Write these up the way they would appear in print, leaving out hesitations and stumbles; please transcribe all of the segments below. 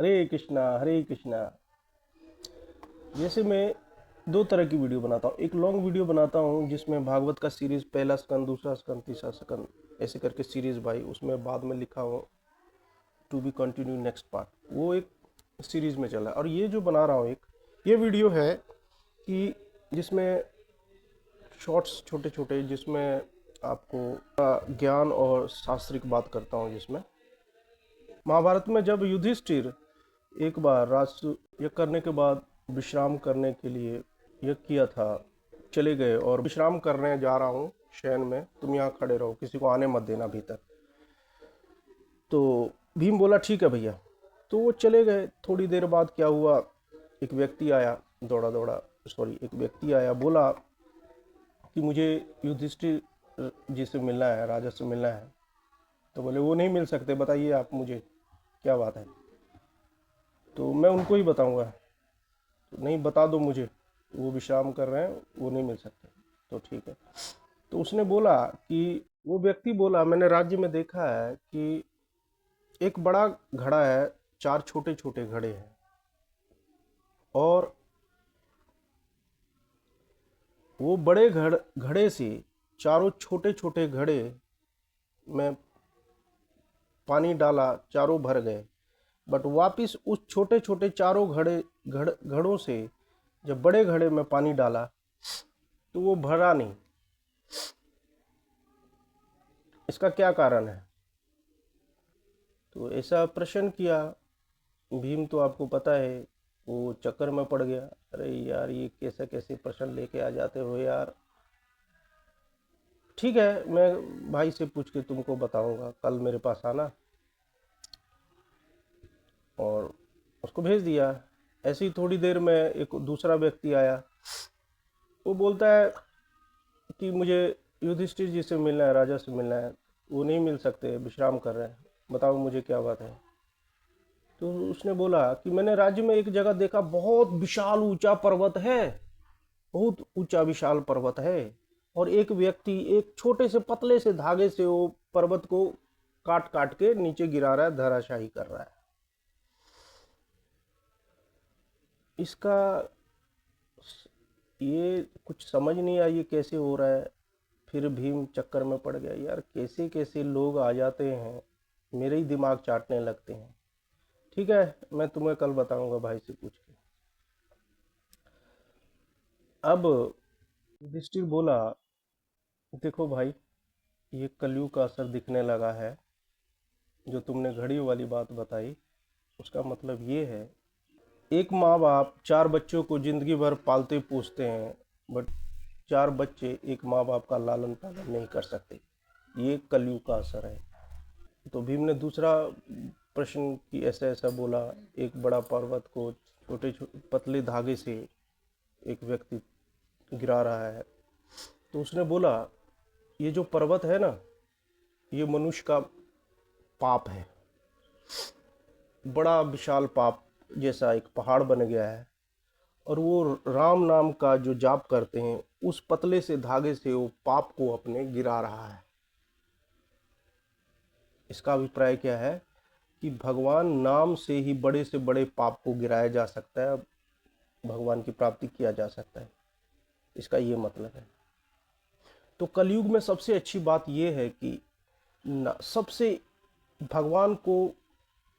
हरे कृष्णा हरे कृष्णा। जैसे मैं दो तरह की वीडियो बनाता हूँ, एक लॉन्ग वीडियो बनाता हूँ जिसमें भागवत का सीरीज, पहला स्कंद, दूसरा स्कंद, तीसरा स्कंद, ऐसे करके सीरीज भाई, उसमें बाद में लिखा हो to be continue next part, वो एक सीरीज में चला। और ये जो बना रहा हूँ एक ये वीडियो है कि जिसमें शॉर्ट्स छोटे छोटे, जिसमें आपको ज्ञान और शास्त्रिक बात करता हूँ। जिसमें महाभारत में जब युधिष्ठिर एक बार राष्ट्र यज्ञ करने के बाद विश्राम करने के लिए यज्ञ किया था, चले गए और विश्राम करने जा रहा हूँ शयन में, तुम यहाँ खड़े रहो, किसी को आने मत देना भीतर। तो भीम बोला ठीक है भैया। तो वो चले गए। थोड़ी देर बाद क्या हुआ, एक व्यक्ति आया, दौड़ा दौड़ा सॉरी एक व्यक्ति आया, बोला कि मुझे युधिष्ठिर जी से मिलना है, राजा से मिलना है। तो बोले वो नहीं मिल सकते, बताइए आप मुझे क्या बात है। तो मैं उनको ही बताऊंगा। तो नहीं, बता दो मुझे, वो विश्राम कर रहे हैं, वो नहीं मिल सकते। तो ठीक है। तो उसने बोला कि वो व्यक्ति बोला, मैंने राज्य में देखा है कि एक बड़ा घड़ा है, चार छोटे छोटे घड़े हैं, और वो बड़े घड़े से चारों छोटे छोटे घड़े में पानी डाला, चारों भर गए। बट वापिस उस छोटे छोटे चारों घड़ों से जब बड़े घड़े में पानी डाला तो वो भरा नहीं। इसका क्या कारण है? तो ऐसा प्रश्न किया। भीम तो आपको पता है वो चक्कर में पड़ गया। अरे यार, ये कैसे कैसे प्रश्न लेके आ जाते हो यार। ठीक है, मैं भाई से पूछ के तुमको बताऊंगा, कल मेरे पास आना। और उसको भेज दिया। ऐसी थोड़ी देर में एक दूसरा व्यक्ति आया। वो बोलता है कि मुझे युधिष्ठिर जी से मिलना है, राजा से मिलना है, वो नहीं मिल सकते, विश्राम कर रहे हैं, बताओ मुझे क्या बात है। तो उसने बोला कि मैंने राज्य में एक जगह देखा, बहुत विशाल ऊंचा पर्वत है, बहुत ऊंचा विशाल पर्वत है, और एक व्यक्ति एक छोटे से पतले से धागे से वो पर्वत को काट काट के नीचे गिरा रहा है, धराशाही कर रहा है। इसका ये कुछ समझ नहीं आई, ये कैसे हो रहा है। फिर भीम चक्कर में पड़ गया, यार कैसे कैसे लोग आ जाते हैं, मेरे ही दिमाग चाटने लगते हैं। ठीक है, मैं तुम्हें कल बताऊंगा भाई से पूछ के। अब युधिष्ठिर बोला, देखो भाई, ये कलयुग का असर दिखने लगा है। जो तुमने घड़ी वाली बात बताई, उसका मतलब ये है, एक माँ बाप चार बच्चों को जिंदगी भर पालते पोसते हैं, बट चार बच्चे एक माँ बाप का लालन पालन नहीं कर सकते। ये कलयुग का असर है। तो भीम ने दूसरा प्रश्न कि ऐसा ऐसा बोला, एक बड़ा पर्वत को छोटे छोटे पतले धागे से एक व्यक्ति गिरा रहा है। तो उसने बोला, ये जो पर्वत है ना, ये मनुष्य का पाप है, बड़ा विशाल पाप जैसा एक पहाड़ बन गया है, और वो राम नाम का जो जाप करते हैं, उस पतले से धागे से वो पाप को अपने गिरा रहा है। इसका अभिप्राय क्या है कि भगवान नाम से ही बड़े से बड़े पाप को गिराया जा सकता है, भगवान की प्राप्ति किया जा सकता है। इसका ये मतलब है। तो कलयुग में सबसे अच्छी बात यह है कि सबसे भगवान को,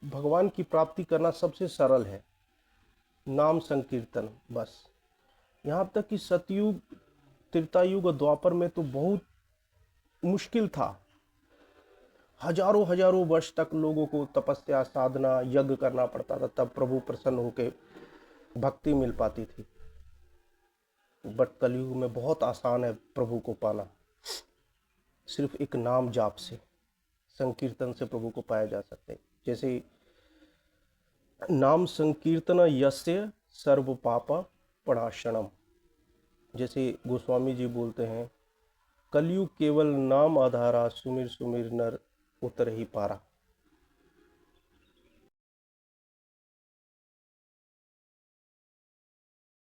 भगवान की प्राप्ति करना सबसे सरल है, नाम संकीर्तन बस। यहाँ तक कि सतयुग, त्रेतायुग और द्वापर में तो बहुत मुश्किल था। हजारों हजारों वर्ष तक लोगों को तपस्या, साधना, यज्ञ करना पड़ता था, तब प्रभु प्रसन्न होकर भक्ति मिल पाती थी। बट कलयुग में बहुत आसान है प्रभु को पाना, सिर्फ एक नाम जाप से, संकीर्तन से प्रभु को पाया जा सकता है। जैसे नाम संकीर्तन यस्य सर्व पाप प्रणाशनम, जैसे गोस्वामी जी बोलते हैं, कलयुग केवल नाम आधारा, सुमिर सुमिर नर उतर ही पारा।